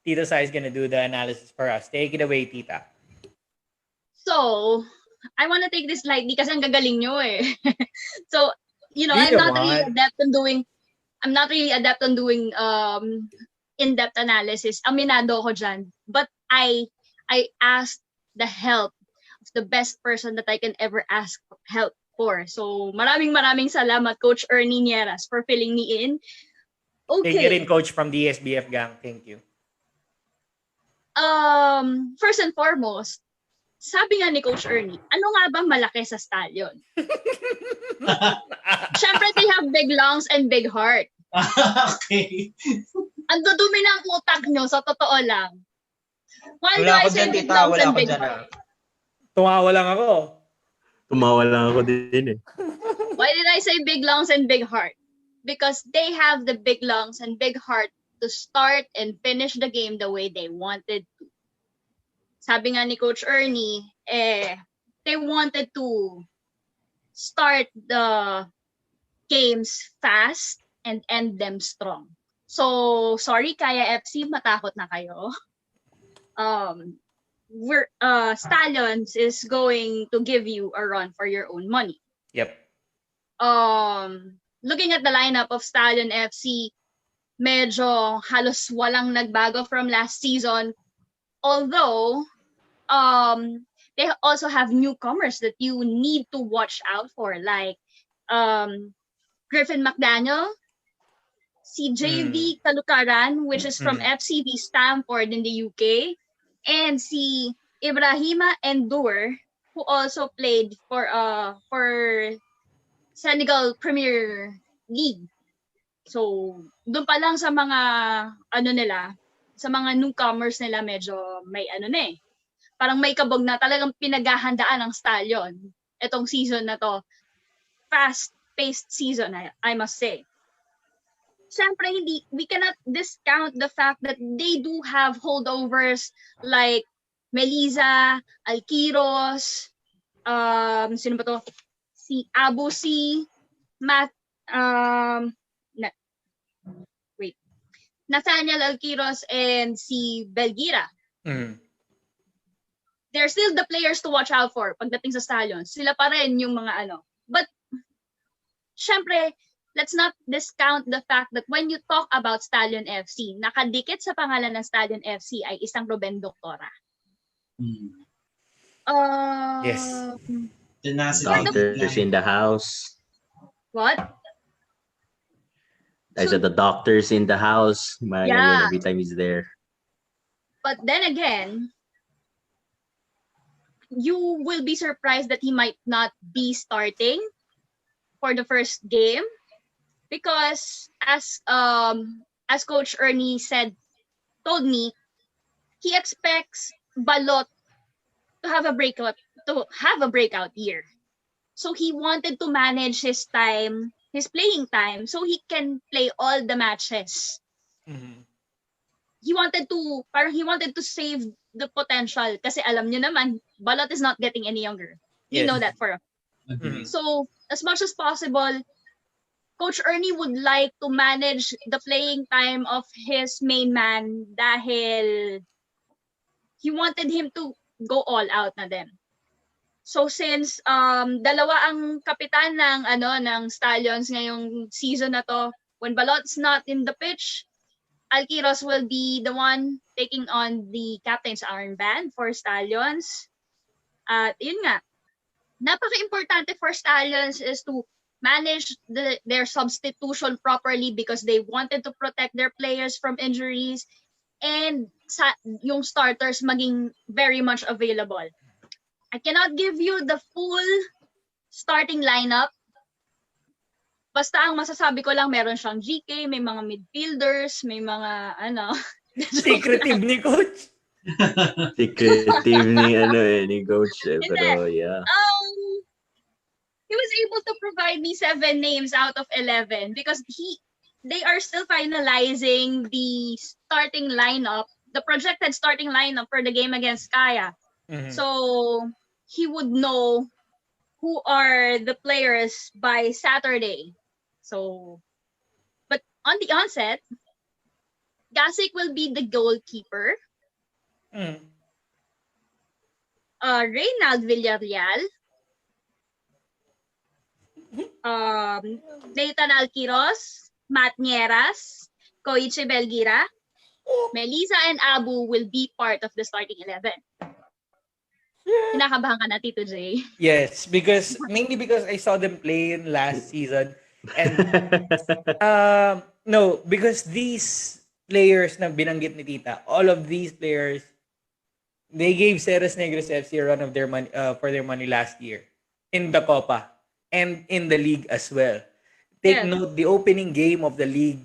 Tita Sai is gonna do the analysis for us. Take it away, Tita. So, I want to take this lightly kasi ang gagaling nyo eh. So, I'm not really adept on doing in-depth analysis. Aminado ako dyan. But I asked the help of the best person that I can ever ask help for. So, maraming salamat, Coach Ernie Nierras, for filling me in. Okay. Thank you rin, Coach, from the SBF gang. Thank you. First and foremost, sabi nga ni Coach Ernie, ano nga bang malaki sa Stallion? Siyempre, they have big lungs and big heart. Okay. Ang dudumi ng utak nyo, sa totoo lang. Why do I say big lungs and big heart? Tumawa lang ako. Tumawa lang ako din eh. Why did I say big lungs and big heart? Because they have the big lungs and big heart to start and finish the game the way they wanted to. Sabi nga ni Coach Ernie, they wanted to start the games fast and end them strong. So, sorry Kaya FC, matakot na kayo. Stallions is going to give you a run for your own money. Yep. Looking at the lineup of Stallion FC, medyo halos walang nagbago from last season. Although, they also have newcomers that you need to watch out for, like Griffin McDaniel, si JV Kalukaran, which is from FCB Stamford in the UK, and si Ibrahima Endur, who also played for Senegal Premier League. So, doon pa lang sa mga sa mga newcomers nila, medyo may parang may kabog na talagang pinaghahandaan ng Stallion itong season na to. Fast-paced season, I must say. Siyempre, we cannot discount the fact that they do have holdovers like Melisa, Alquiros, sino ba to? Si Abusi, Nathaniel Alquiros, and si Belgira. They're still the players to watch out for pagdating sa Stallions. Sila pa rin yung mga But, syempre, let's not discount the fact that when you talk about Stallion FC, nakadikit sa pangalan ng Stallion FC ay isang Ruben Doctora. Yes. Doctors in the house. What? I said the doctors in the house. Yeah. Every time he's there. But then again, you will be surprised that he might not be starting for the first game because as Coach Ernie told me, he expects Balot to have a breakout year. So he wanted to manage his playing time, so he can play all the matches. He wanted to save the potential kasi alam niyo naman, Balot is not getting any younger. You know that for So, as much as possible, Coach Ernie would like to manage the playing time of his main man dahil he wanted him to go all out na din. So since dalawa ang kapitan ng Stallions ngayong season na to, when Balot's not in the pitch, Alquiros will be the one taking on the captain's armband for Stallions. At yun nga, napaka-importante for Stallions is to manage their substitution properly because they wanted to protect their players from injuries and yung starters maging very much available. I cannot give you the full starting lineup. Basta ang masasabi ko lang, meron siyang GK, may mga midfielders, may mga Secretive ni Coach. Secretive ni Coach. Pero yeah. He was able to provide me 7 names out of 11 because they are still finalizing the starting lineup, the projected starting lineup for the game against Kaya. So he would know who are the players by Saturday. So, but on the onset, Gasik will be the goalkeeper. Mm. Reynald Villarreal. Nathan Alquiros, Matt Nierras, Koichi Belgira, Melissa and Abu will be part of the starting 11. Kinakabahan ka na, Tito J. Yes, mainly because I saw them play in last season. And no, because these players na binanggit ni Tita, all of these players, they gave Ceres Negros FC a run of their money for their money last year in the Copa and in the league as well. Take Yes. note, the opening game of the league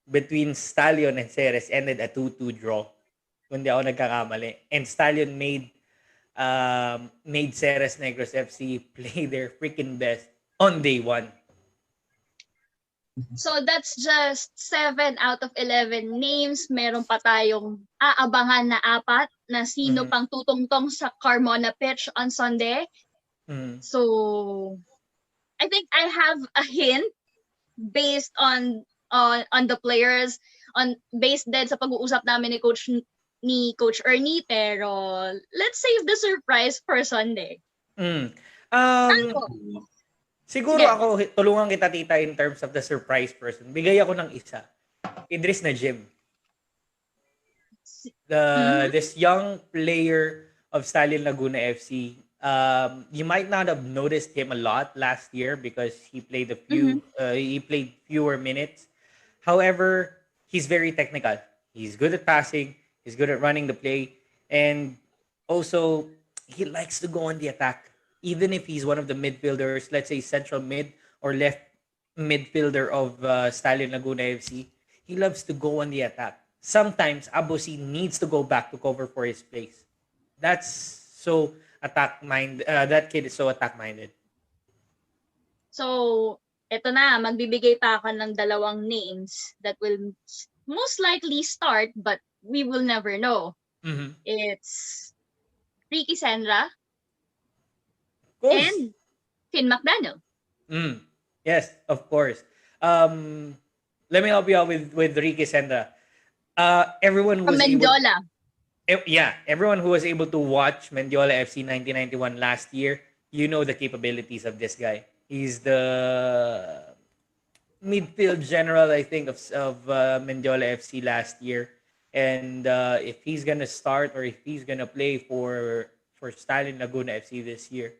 between Stallion and Ceres ended a 2-2 draw. Kung di ako nagkakamali. And Stallion made Ceres Negros FC play their freaking best on day one. So that's just 7 out of 11 names. Meron pa tayong aabangan na 4 na sino pang tutungtong sa Carmona pitch on Sunday. Mm. So I think I have a hint based on the players, based din sa pag-uusap namin ni Coach Ernie, pero let's save the surprise for Sunday. Mm. Ano? Siguro Sige. ako, tulungan kita tita in terms of the surprise person. Bigay ako ng isa. Idris Najib. This young player of Stallion Laguna FC. You might not have noticed him a lot last year because he played fewer minutes. However, he's very technical. He's good at passing. He's good at running the play. And also, he likes to go on the attack. Even if he's one of the midfielders, let's say central mid or left midfielder of Stallion Laguna FC, he loves to go on the attack. Sometimes Abosi needs to go back to cover for his place. That's so that kid is so attack-minded. So, eto na, magbibigay pa ako ng 2 names that will most likely start, but we will never know. Mm-hmm. It's Ricky Senra Of course. and Finn McDaniel. Yes, of course. Let me help you out with Ricky Sendra. Everyone who From was able, Mendiola. everyone who was able to watch Mendiola FC 1991 last year, you know the capabilities of this guy. He's the midfield general, I think, of Mendiola FC last year. And if he's gonna start or if he's gonna play for Stallion Laguna FC this year,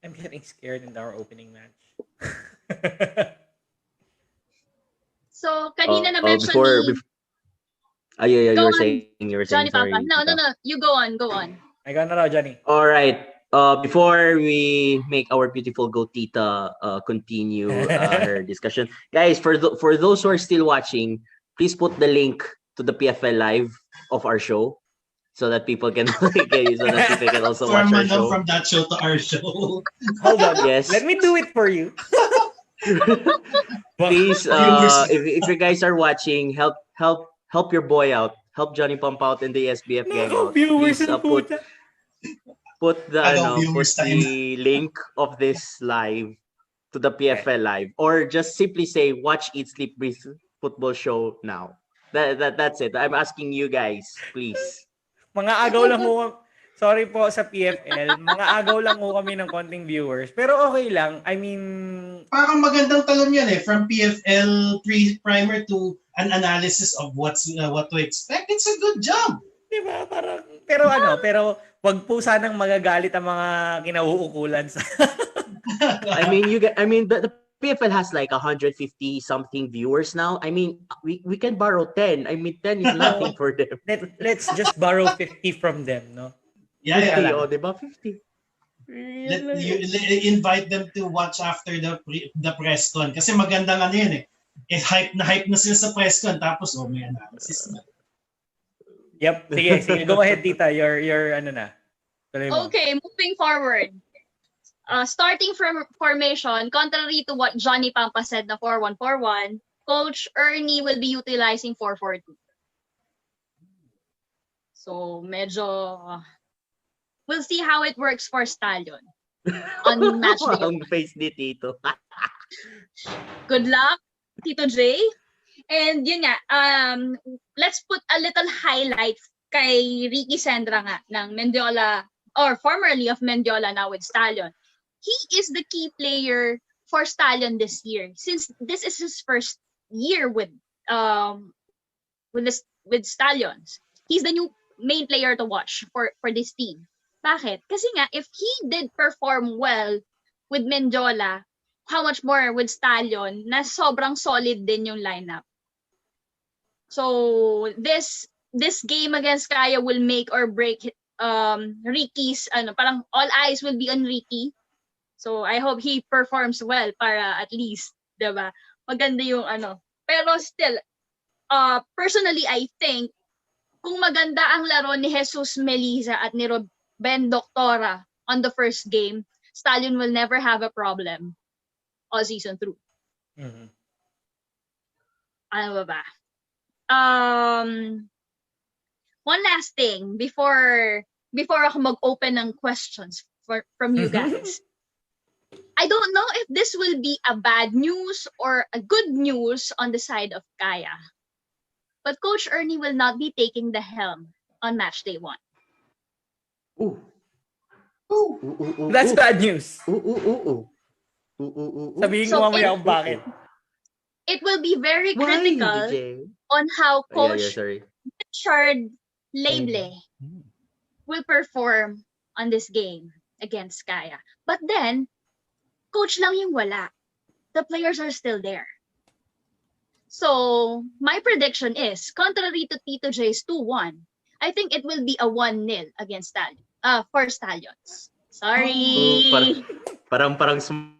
I'm getting scared in our opening match. So, kanina na mention you Go were on, saying, Johnny sorry. Papa. No. You go on. I got na Johnny. All right. Before we make our beautiful Gotita continue her discussion, guys, for those who are still watching, please put the link to the PFL live of our show so that people can also watch our show. From that show to our show. Hold on. Yes. Let me do it for you. Please, if you guys are watching, help your boy out. Help Johnny Pump out and the SBF gang out. Viewers Please, put the link of this live to the PFL live, or just simply say watch Eat Sleep Breathe football show now. That's it. I'm asking you guys, please. Mga agaw lang ho. Sorry po sa PFL. Mga agaw lang ho kami ng konting viewers. Pero okay lang. I mean, Parang magandang talon yan eh. From PFL primer to an analysis of what to expect. It's a good job. di ba? Parang, pero wag po sanang magagalit ang mga kinauukulan sa I mean, the PFL has like 150 something viewers now. I mean, we can borrow 10. I mean, 10 is nothing for them. Let's just borrow 50 from them, no? Yeah. 50, diba? 50. You invite them to watch after the press con. Kasi magandang ano yan eh. Hype na sila sa press con. Tapos, may analysis na. Yep. Sige. Go ahead, Tita. Your ano na. Tuloy mo. Okay, moving forward. Starting from formation, contrary to what Johnny Pampa said na 4-1-4-1, Coach Ernie will be utilizing 4-4-2. So, medyo we'll see how it works for Stallion on match day. Ang face ni Tito. Good luck, Tito J. And yun nga, let's put a little highlight kay Ricky Sendra nga ng Mendiola, or formerly of Mendiola, now with Stallion. He is the key player for Stallion this year, since this is his first year with Stallions. He's the new main player to watch for this team. Bakit? Kasi nga, if he did perform well with Mendiola, how much more with Stallion na sobrang solid din yung lineup. So this game against Kaya will make or break Ricky's parang all eyes will be on Ricky. So I hope he performs well para at least, 'di ba? Maganda yung Pero still personally I think kung maganda ang laro ni Jesus Meliza at ni Ben Doctora on the first game, Stallion will never have a problem all season through. Mhm. Ano ba? One last thing before ako mag-open ng questions from you guys. I don't know if this will be a bad news or a good news on the side of Kaya. But Coach Ernie will not be taking the helm on match day 1. Ooh. Ooh. That's bad news. Ooh. Sabihin So ko mamaya kung bakit. It will be very Why, critical DJ? on how Coach Sorry. Richard Lable will perform on this game against Kaya. But then, coach lang yung wala. The players are still there. So, my prediction is, contrary to Tito J's 2-1, I think it will be a 1-0 against for Stallions. Sorry. Parang smiling.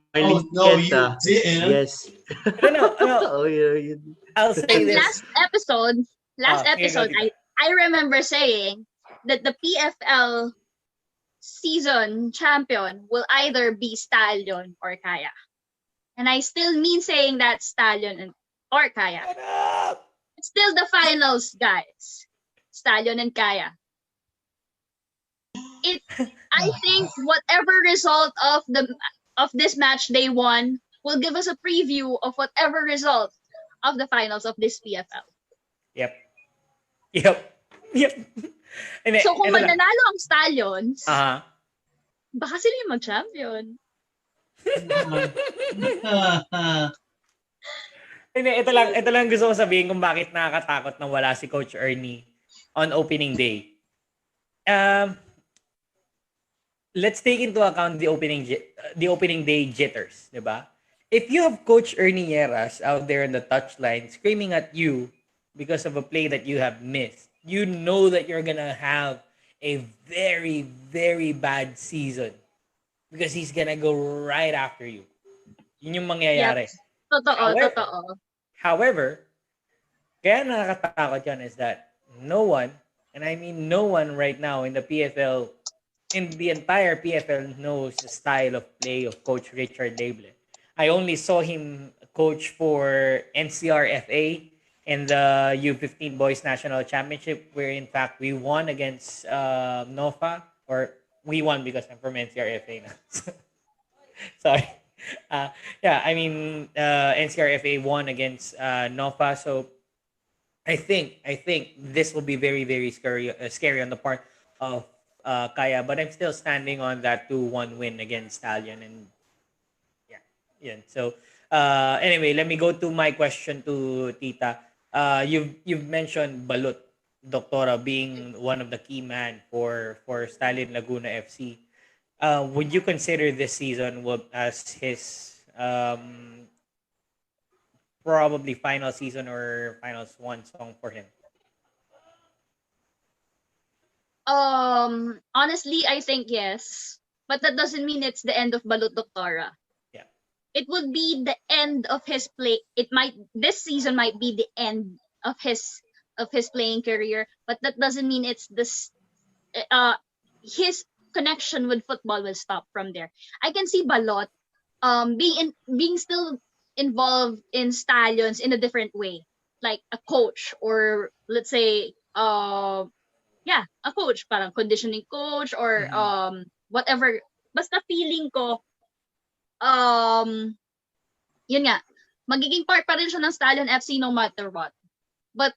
No, you didn't. Yes. No. I'll say this. Last episode, I remember saying that the PFL season champion will either be Stallion or Kaya. And I still mean saying that Stallion or Kaya. It's still the finals, guys. Stallion and Kaya. I think whatever result of this match day 1 will give us a preview of whatever result of the finals of this PFL. Yep. So kung mananalo ang Stallions, baka sila yung mag-champion. Ito lang gusto ko sabihin kung bakit nakakatakot na wala si Coach Ernie on opening day. Let's take into account the opening day jitters, 'di ba? If you have Coach Ernie Nierras out there in the touchline screaming at you because of a play that you have missed, you know that you're gonna have a very, very bad season because he's gonna go right after you. Yun yung mangyayari. Yep. Totoo. However, kaya nakakatakot yan is that no one, and I mean no one right now in the PFL, in the entire PFL knows the style of play of Coach Richard Lable. I only saw him coach for NCRFA in the U15 Boys National Championship, where in fact we won against NOFA, or we won because I'm from NCRFA now. Sorry. NCRFA won against NOFA, so I think this will be very, very scary on the part of Kaya, but I'm still standing on that 2-1 win against Stallion, and so anyway, let me go to my question to Tita. You've mentioned Balut Doctora being one of the key man for Stallion Laguna FC. Would you consider this season as his probably final season or finals one song for him? Honestly, I think yes, but that doesn't mean it's the end of Balut Doctora. Yeah, it would be the end of his play. This season might be the end of his playing career, but that doesn't mean it's his connection with football will stop from there. I can see Balot being still involved in Stallions in a different way, like a coach, or let's say a coach, parang conditioning coach, or whatever. Basta feeling ko yun nga, magiging part pa rin siya ng Stallion FC no matter what. But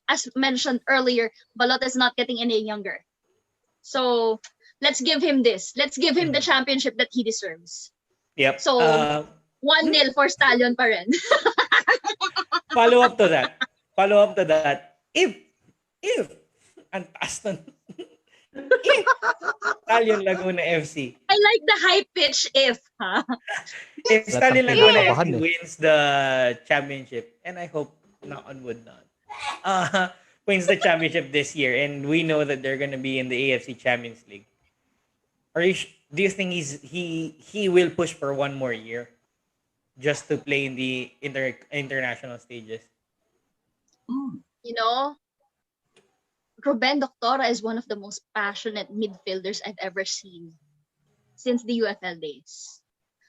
as mentioned earlier, Balot is not getting any younger. So, let's give him this. Let's give him the championship that he deserves. Yep. So, 1-0 for Stallion pa rin. Follow up to that. If, ang taas nun. If Stallion Laguna FC. I like the high pitch if, ha? If Stallion Laguna FC wins the championship, and I hope, knock on wood not, wins the championship this year, and we know that they're gonna be in the AFC Champions League. Do you think he will push for one more year just to play in the international stages? You know, Ruben Doctora is one of the most passionate midfielders I've ever seen since the UFL days.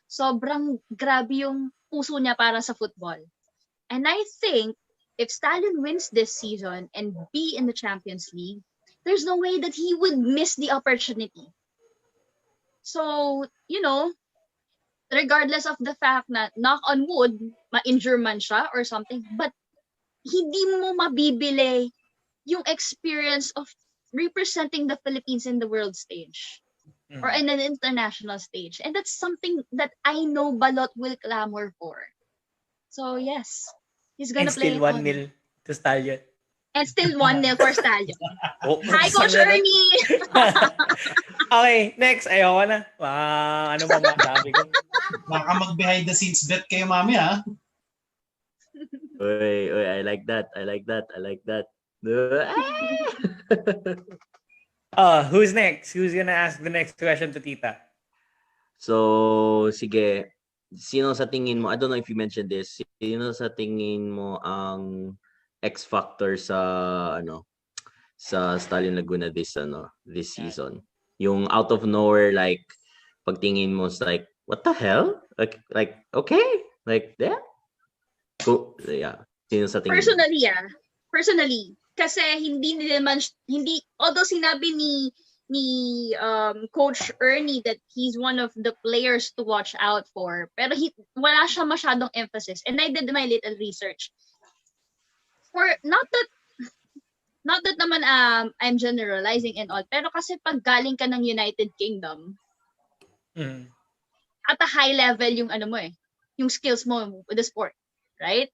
Sobrang grabe yung puso niya para sa football. And I think if Stallion wins this season and be in the Champions League, there's no way that he would miss the opportunity. So, you know, regardless of the fact na knock on wood, ma-injure man siya or something, but hindi mo mabibili yung experience of representing the Philippines in the world stage or in an international stage. And that's something that I know Balot will clamor for. So, yes, he's gonna play still 1-0 to Stallion. And still 1-0 for Stallion. Hi, Coach Ernie! Okay, next. Ayoko na. Ano ba masabi ko? Baka mag-behind the scenes bet kayo, mami, ha? Uy, I like that. Who's next? Who's gonna ask the next question to Tita? So, sige. Sino sa tingin mo, I don't know if you mentioned this, sino sa tingin mo ang X factor sa sa Stallion Laguna this season? Yung out of nowhere, like pagtingin mo, it's like, what the hell? Like okay, like that. Cool. Yeah. Sino sa tingin? Personally, kasi hindi although sinabi ni Coach Ernie that he's one of the players to watch out for, pero wala siya masyadong emphasis, and I did my little research. For not that naman I'm generalizing and all, pero kasi pag galing ka ng United Kingdom, at a high level yung yung skills mo with the sport, right?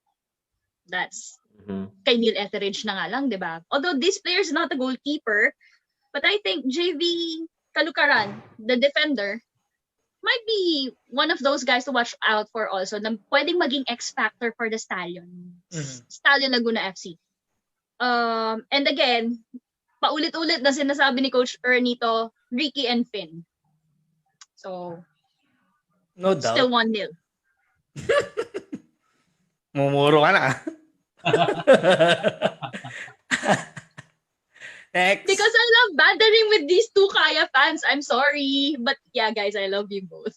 That's kay Neil Etheridge na nga lang, di ba? Although this player is not a goalkeeper, but I think JV Kalukaran, the defender, might be one of those guys to watch out for also na pwedeng maging X factor for the Stallion. Stallion Laguna FC. And again, paulit-ulit na sinasabi ni Coach Ernie to, Ricky and Finn. So, no doubt. Still 1-0. Mumuro ka na. Next. Because I love bantering with these two Kaya fans. I'm sorry. But yeah, guys, I love you both.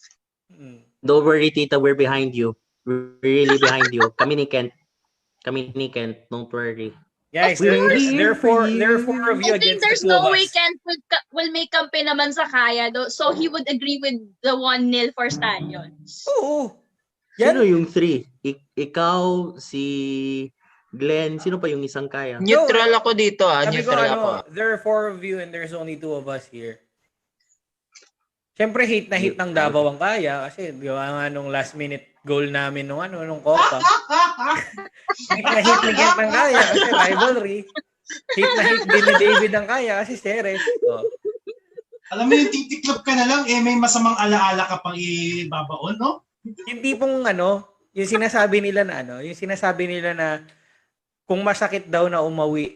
Don't worry, Tita. We're behind you. We're really behind you. Kami ni Kent. Don't worry. Guys, there are four of you I think against there's the two of no way us. Kent will make kampe naman sa Kaya. So he would agree with the 1-0 for Stallions. Oo. Sino yung 3? Ikaw, si Glenn, sino pa yung isang Kaya? Neutral ako dito, neutral ako. There are 4 of you and there's only 2 of us here. Siyempre, hate na hate ng Davao ang Kaya kasi gawa nga nung last minute goal namin nung Copa. Hate na hate ni Kent ng Kaya kasi rivalry. Hate na hate din ni David ang Kaya kasi Ceres. So, alam mo yung titiklop ka na lang, may masamang alaala ka pang ibabaon, no? Yung tipong yung sinasabi nila na kung masakit daw na umuwi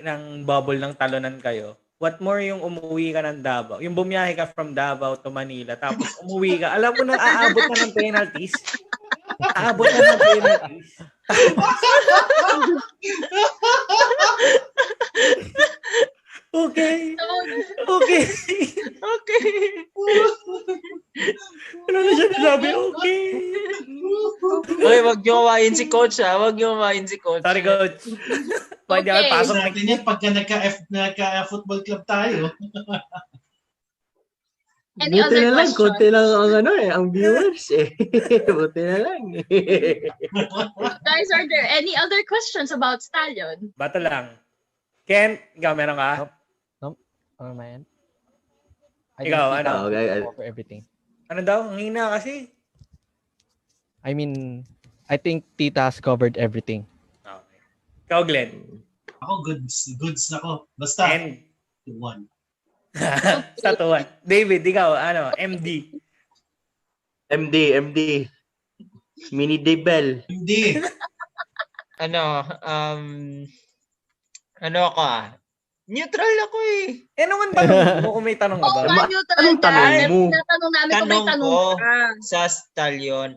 ng bubble ng talunan kayo, what more yung umuwi ka ng Davao, yung bumiyahe ka from Davao to Manila, tapos umuwi ka, alam mo na aabot na ng penalties. Okay. Ano na siya nasabi? Okay. Uy, wag niyo mawain si Coach, ha? Sorry, Coach. Pwede ako pasok natin yan pagka nagka-football club tayo. Any Buti other na lang, questions? konti lang ang ang viewers eh. Buti na lang. Guys, are there any other questions about Stallion? Bato lang. Ken, ikaw meron ka? Nope. Man. Ikaw, think ano? Tita Okay. will cover everything. Ano daw? Ang hina kasi. I mean, I think Tita has covered everything. Okay. Ikaw, Glenn. Ako, goods na ko. Basta, And, 1. statuan. David, ikaw, ano? MD. MD. Mini Debel. Hindi. Ano ako Neutral ako eh. Naman tanong mo kung may tanong ka Oo ba? nga, neutral Anong ka. tanong mo? Tinatanong namin kung may Tanong tanong ko ka. sa Stallion.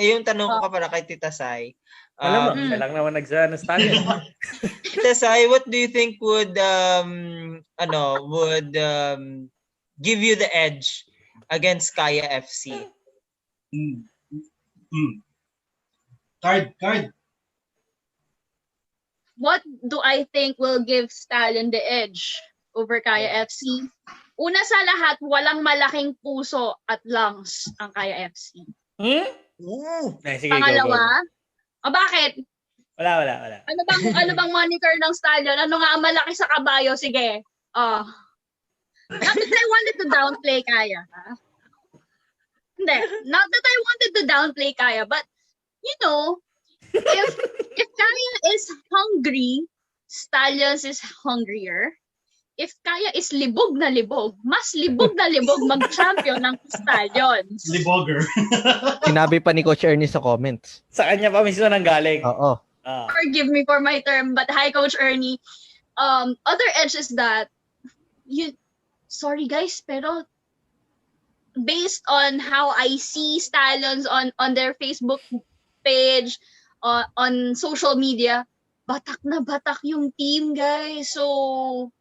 Yung tanong ko para kay Tita Sai. Alam mo, siya lang naman ng Stallion. Tita Sai, what do you think would give you the edge against Kaya FC? Card. What do I think will give Stallion the edge over Kaya FC? Una sa lahat, walang malaking puso at lungs ang Kaya FC. Sige, Pangalawa, bakit? Wala. Ano bang moniker ng Stallion? Ano nga ang malaki sa kabayo? Sige. Not that I wanted to downplay Kaya. Hindi. Not that I wanted to downplay Kaya, but you know, if Kaya is hungry, Stallions is hungrier. If Kaya is libog na libog, mas libog na libog mag-champion ng Stallions. Liboger. Sinabi pa ni Coach Ernie sa comments. Sa kanya pa mismo nang galing. Oo. Forgive me for my term, but hi, Coach Ernie. Other edge is that, sorry guys, pero based on how I see Stallions on their Facebook page, on social media, batak na batak yung team, guys. So,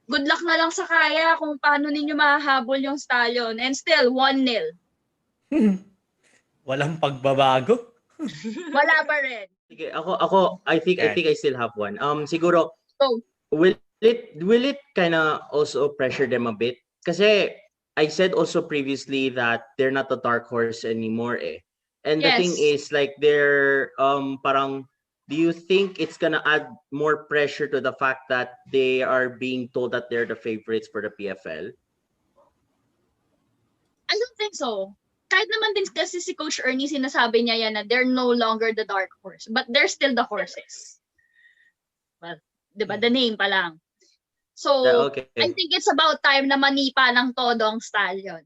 good luck na lang sa Kaya kung paano ninyo mahahabol yung Stallion. And still, 1-0. Walang pagbabago. Wala pa rin. Sige, ako I think I still have one. Siguro Go. will it kind of also pressure them a bit? Kasi I said also previously that they're not a dark horse anymore eh. And the thing is like they're parang do you think it's gonna add more pressure to the fact that they are being told that they're the favorites for the PFL? I don't think so. Kahit naman din kasi si Coach Ernie, sinasabi niya yan na they're no longer the dark horse, but they're still the horses. Well, di ba? The name pa lang. So, Okay. I think it's about time na manipa ng todo ang Stallion.